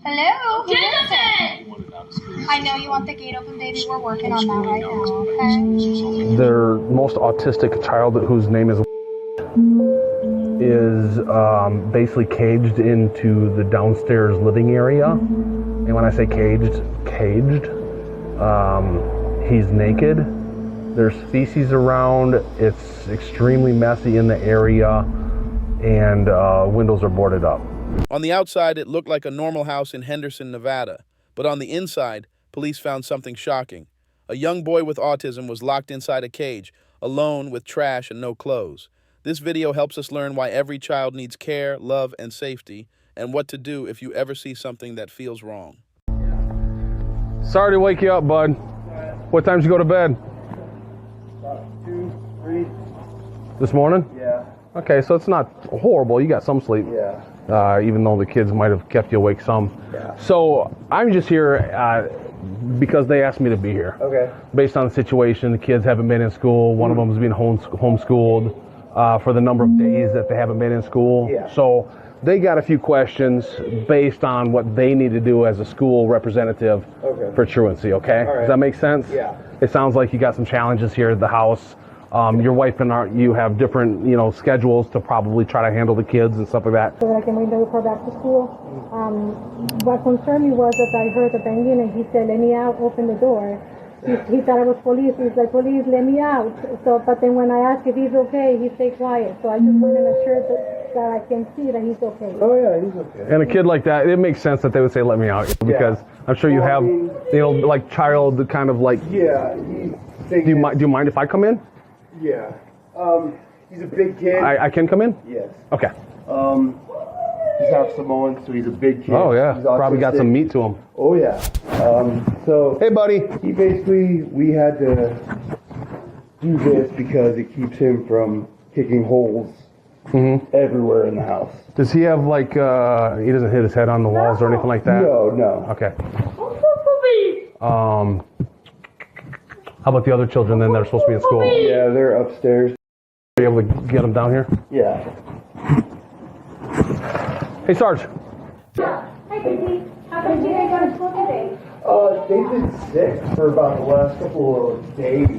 Hello? Henderson! I know you want the gate open, baby. We're working on that right now, okay? Their most autistic child, whose name is basically caged into the downstairs living area. And when I say caged, he's naked. There's feces around. It's extremely messy in the area, and windows are boarded up. On the outside, it looked like a normal house in Henderson, Nevada. But on the inside, police found something shocking. A young boy with autism was locked inside a cage, alone with trash and no clothes. This video helps us learn why every child needs care, love, and safety, and what to do if you ever see something that feels wrong. Sorry to wake you up, bud. What time did you go to bed? About 2, 3. This morning? Yeah. Okay, so it's not horrible. You got some sleep. Yeah. Even though the kids might have kept you awake some. Yeah. So I'm just here because they asked me to be here. Okay. Based on the situation, the kids haven't been in school. One of them is being homeschooled for the number of days that they haven't been in school. Yeah. So they got a few questions based on what they need to do as a school representative for truancy, okay? All right. Does that make sense? Yeah. It sounds like you got some challenges here at the house. Your wife and you have different, schedules to probably try to handle the kids and stuff like that. So that I can bring the report back to school. What concerned me was that I heard the banging and he said, "Let me out, open the door." He thought I was police. He's like, "Police, let me out." So, but then when I asked if he's okay, he stayed quiet. So I just wanted to assure that I can see that he's okay. Oh yeah, he's okay. And a kid like that, it makes sense that they would say, "Let me out," because I'm sure you have, like child kind of like. Yeah. Do you mind if I come in? Yeah. He's a big kid. I can come in? Yes. Okay. He's half Samoan, so he's a big kid. Oh yeah, He's probably got autistic. some meat to him. Oh yeah. So. Hey buddy. We had to do this because it keeps him from kicking holes everywhere in the house. Does he have like, he doesn't hit his head on the walls or anything like that? No. Okay. How about the other children then that are supposed to be in school? Yeah, they're upstairs. Are you able to get them down here? Yeah. Hey Sarge. Hi, baby. How did you guys go to school today? They've been sick for about the last couple of days.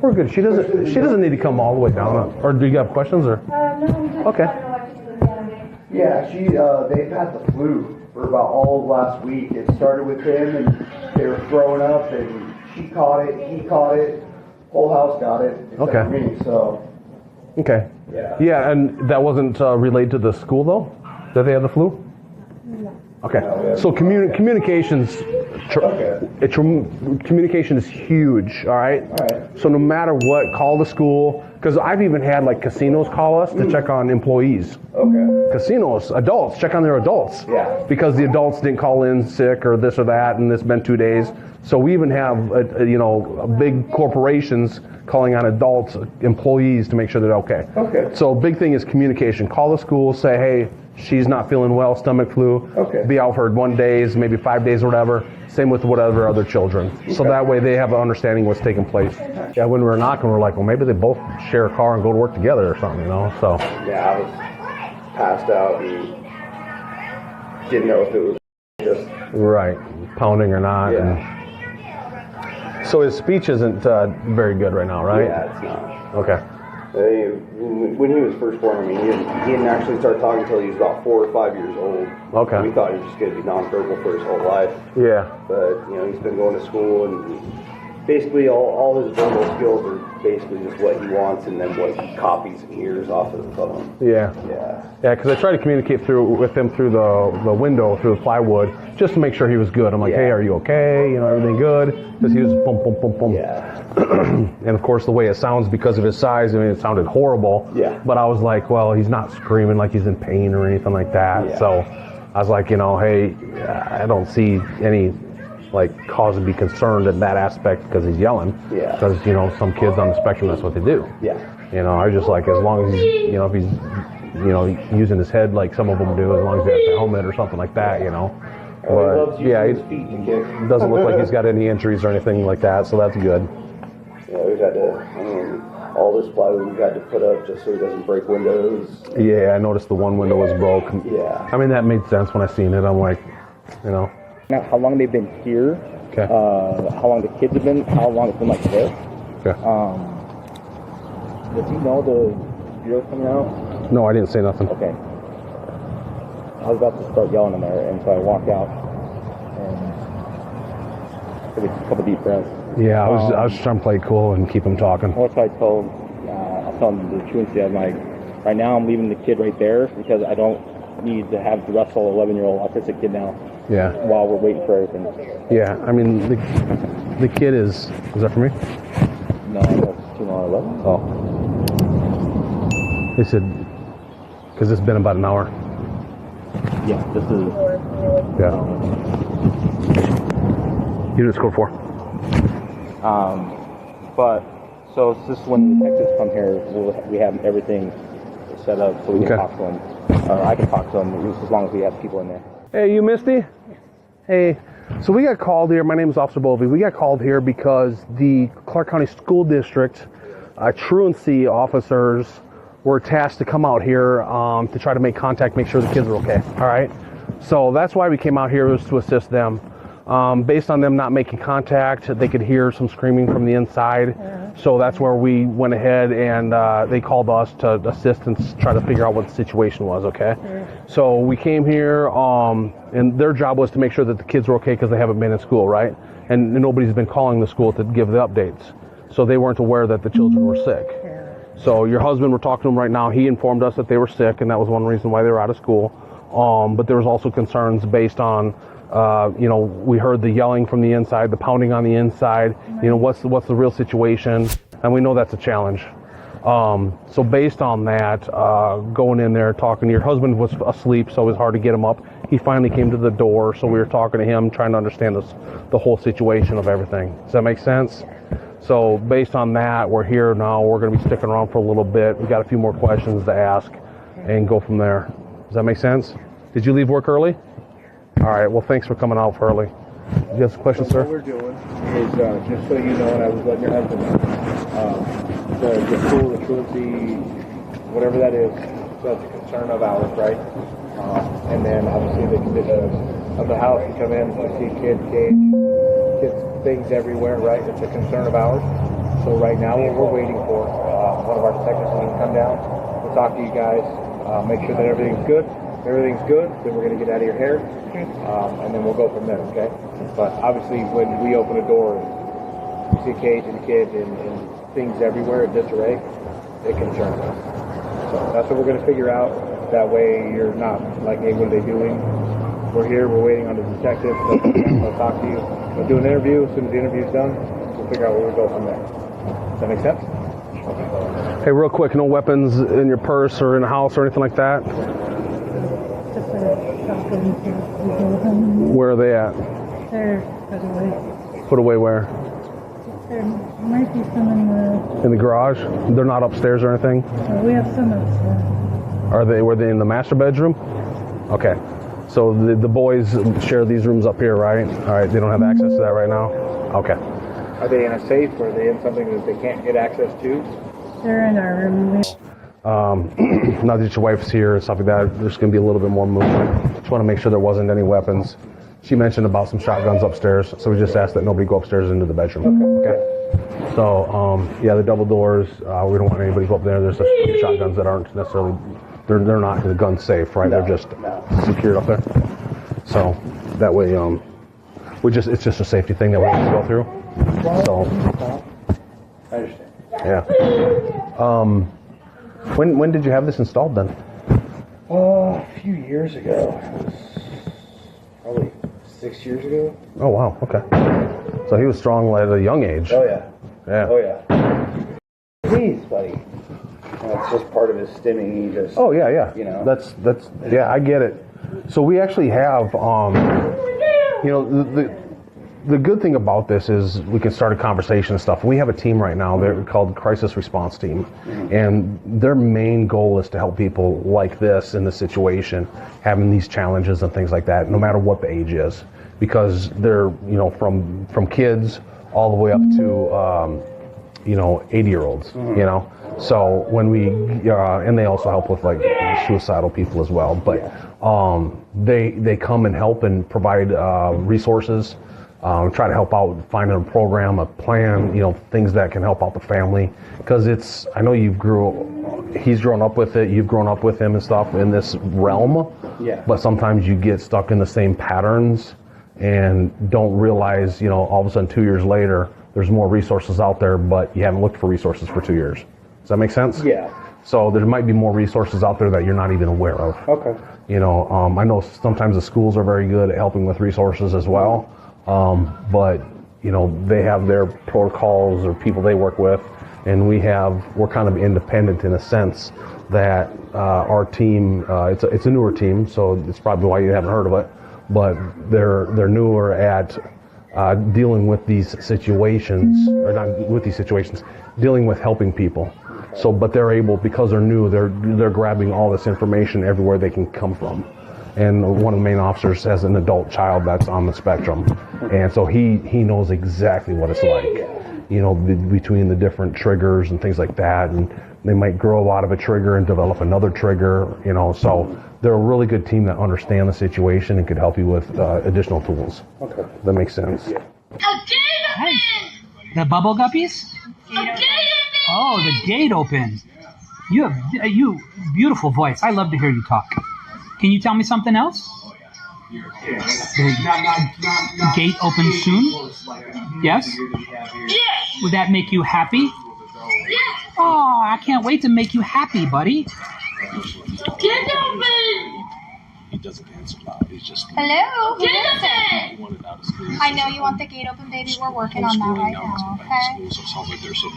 We're good. She doesn't need to come all the way down. Or do you have questions or? No, we just Okay. want to know what you do Saturday. Yeah, they've had the flu for about all of last week. It started with him, and they were throwing up, and she caught it, he caught it, whole house got it, except for me, so. Okay. Yeah, and that wasn't related to the school though? That they had the flu? No. Okay. So communications, communication is huge, all right? All right. So no matter what, call the school, because I've even had like casinos call us to check on employees. Okay. Casinos, adults, check on their adults. Yeah. Because the adults didn't call in sick or this or that, and it's been 2 days. So we even have, big corporations calling on adults, employees to make sure they're okay. Okay. So big thing is communication. Call the school, say, hey, she's not feeling well, stomach flu. Okay. Be out for 1 day, maybe 5 days or whatever. Same with whatever other children. Okay. So that way they have an understanding what's taking place. Yeah, when we were knocking, we were like, well, maybe they both share a car and go to work together or something, So. Yeah, I was passed out and didn't know if it was just. Right, pounding or not. Yeah. And so his speech isn't very good right now, right? Yeah, it's not. Okay. When he was first born, he didn't actually start talking until he was about 4 or 5 years old. Okay. We thought he was just going to be nonverbal for his whole life. Yeah. But, he's been going to school, and basically all his verbal skills are basically just what he wants and then what he copies and hears off of the phone. Yeah. Yeah. Yeah, because I tried to communicate with him through the window, through the plywood, just to make sure he was good. I'm like, hey, are you okay? Everything good? Because he was boom, boom, boom, boom. Yeah. And of course, the way it sounds because of his size, it sounded horrible. Yeah. But I was like, well, he's not screaming like he's in pain or anything like that. Yeah. So I was like, hey, I don't see any cause to be concerned in that aspect because he's yelling. Yeah. Because, some kids on the spectrum, that's what they do. Yeah. I was just like, as long as he's, if he's, using his head like some of them do, as long as he has a helmet or something like that, But, yeah, he doesn't look like he's got any injuries or anything like that, so that's good. Yeah, we've had to, all this plywood we've had to put up just so he doesn't break windows. Yeah, I noticed the one window was broke. Yeah. I mean, that made sense when I seen it. I'm like, you know. Now, how long they've been here, Okay. how long the kids have been, how long it's been like this. Okay. Does he know the bureau's coming out? No, I didn't say nothing. Okay. I was about to start yelling in there, and so I walked out and took a couple deep breaths. Yeah, I was trying to play it cool and keep him talking. That's what I told him the truancy. I'm like, right now I'm leaving the kid right there because I don't need to have to wrestle an 11-year-old autistic kid now. Yeah. While we're waiting for everything. Yeah, I mean, the kid is that for me? No, that's 2-11. Oh. They said, because it's been about an hour. Yeah, this is. Yeah. You didn't score 4. But, so it's just when the detectives come here, we have everything set up so we can talk to them. Or I can talk to them as long as we have people in there. Hey, you Misty? Hey. So we got called here. My name is Officer Bovey. We got called here because the Clark County School District truancy officers were tasked to come out here to try to make contact, make sure the kids are okay. All right. So that's why we came out here, was to assist them. Based on them not making contact, they could hear some screaming from the inside. So that's where we went ahead and they called us to assist and try to figure out what the situation was, okay? So we came here and their job was to make sure that the kids were okay because they haven't been in school, right? And nobody's been calling the school to give the updates. So they weren't aware that the children were sick. So your husband, we're talking to him right now, he informed us that they were sick and that was one reason why they were out of school. But there was also concerns based on we heard the yelling from the inside, the pounding on the inside. You know, what's the real situation? And we know that's a challenge. So based on that, going in there, talking to your husband was asleep, so it was hard to get him up. He finally came to the door, so we were talking to him, trying to understand the whole situation of everything. Does that make sense? So based on that, we're here now. We're going to be sticking around for a little bit. We got a few more questions to ask and go from there. Does that make sense? Did you leave work early? All right, well, thanks for coming out early. You have some questions, sir? What we're doing is, just so you know, and I was letting your husband know, the school, the truancy, whatever that is, that's a concern of ours, right? And then, obviously, the condition of the house, you come in, you see kids, kids, things everywhere, right? It's a concern of ours. So right now, what we're waiting for, one of our detectives is going to come down, we'll talk to you guys, make sure that everything's good. If everything's good, then we're going to get out of your hair, and then we'll go from there, okay? But obviously, when we open a door and you see a cage and a kid and things everywhere in disarray, it concerns us. So that's what we're going to figure out. That way, you're not like, hey, what are they doing? We're here, we're waiting on the detective. They'll talk to you. We'll do an interview. As soon as the interview's done, we'll figure out where we go from there. Does that make sense? Okay. Hey, real quick, no weapons in your purse or in the house or anything like that? Where are they at? They're put away. Put away where? There might be some In the garage? They're not upstairs or anything? we have some upstairs. Were they in the master bedroom? Okay. So the boys share these rooms up here, right? All right, they don't have access to that right now? Okay. Are they in a safe, or are they in something that they can't get access to? They're in our room. Now that your wife's here and stuff like that, there's going to be a little bit more movement. Just want to make sure there wasn't any weapons. She mentioned about some shotguns upstairs, so we just asked that nobody go upstairs into the bedroom. Okay. So, yeah, the double doors, we don't want anybody to go up there. There's some shotguns that aren't necessarily, they're not the gun safe, right? They're just secured up there. So that way, it's just a safety thing that we have to go through. So, I understand. yeah. When did you have this installed then? A few years ago. It was probably 6 years ago. Oh wow, okay. So he was strong at a young age. Oh yeah. Yeah. Oh yeah. Please, buddy. That's just part of his stimming. He just. Oh yeah. You know. That's yeah, I get it. So we actually have the good thing about this is we can start a conversation and stuff. We have a team right now, they're called Crisis Response Team, and their main goal is to help people like this in this situation, having these challenges and things like that, no matter what the age is, because they're from kids all the way up to 80-year-olds, So when we, and they also help with like suicidal people as well, but they come and help and provide resources, try to help out, find a program, a plan, things that can help out the family. Because I know he's grown up with it, you've grown up with him and stuff in this realm, but sometimes you get stuck in the same patterns and don't realize, all of a sudden 2 years later, there's more resources out there, but you haven't looked for resources for 2 years. Does that make sense? Yeah. So there might be more resources out there that you're not even aware of. Okay. I know sometimes the schools are very good at helping with resources as well, but they have their protocols or people they work with, and we're kind of independent in a sense that our team, it's a newer team, so it's probably why you haven't heard of it, but they're newer at dealing with these situations, or not with these situations, dealing with helping people. So, but they're able, because they're new, they're grabbing all this information everywhere they can come from. And one of the main officers has an adult child that's on the spectrum, and so he knows exactly what it's like, between the different triggers and things like that, and they might grow out of a trigger and develop another trigger, so they're a really good team that understand the situation and could help you with additional tools. Okay. That makes sense. Hey, the bubble guppies? Oh, the gate opened. You have beautiful voice. I love to hear you talk. Can you tell me something else? The gate open soon? Yes? Would that make you happy? Oh, I can't wait to make you happy, buddy. Get open! He doesn't answer loud. He's just. Hello? He wanted out of school. I know you want the gate open, baby. We're working on that right now, okay? So it sounds like there's some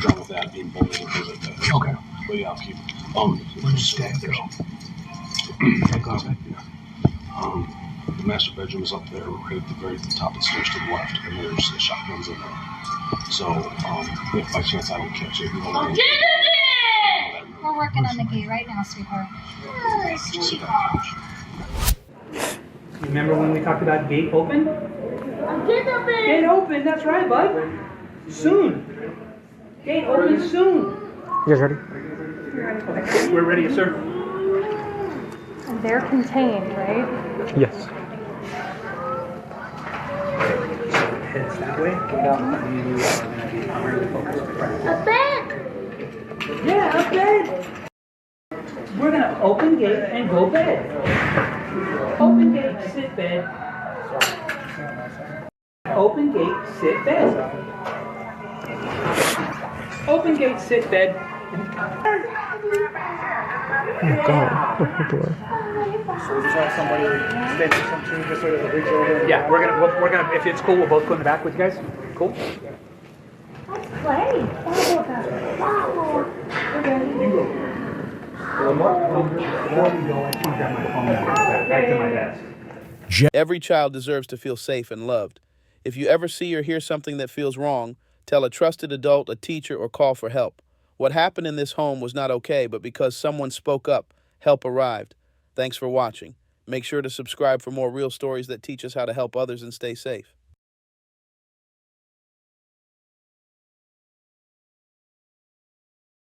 done with that, being bullied and things like that. Okay. But yeah, I'll keep. Where's Dad go? The master bedroom is up there, right at the very top of the stairs to the left, and there's the shotguns in there. So, if by chance I don't catch it, We're working on the gate right now, sweetheart. Remember when we talked about gate open? Gate open! Gate open, that's right, bud. Soon. Gate open soon. You guys ready? We're ready, sir. And they're contained, right? Yes. Heads that way. You are going to be primarily focused. A bed! Yeah, a bed. We're going to open gate and go bed. Open gate, sit bed. Open gate, sit bed. Open gate, sit bed. Oh God! Open the door. So we just have somebody stand for some too, just so they reach over. Yeah, we're gonna. If it's cool, we'll both go in the back with you guys. Cool. Let's play. Every child deserves to feel safe and loved. If you ever see or hear something that feels wrong, tell a trusted adult, a teacher, or call for help. What happened in this home was not okay, but because someone spoke up, help arrived. Thanks for watching. Make sure to subscribe for more real stories that teach us how to help others and stay safe.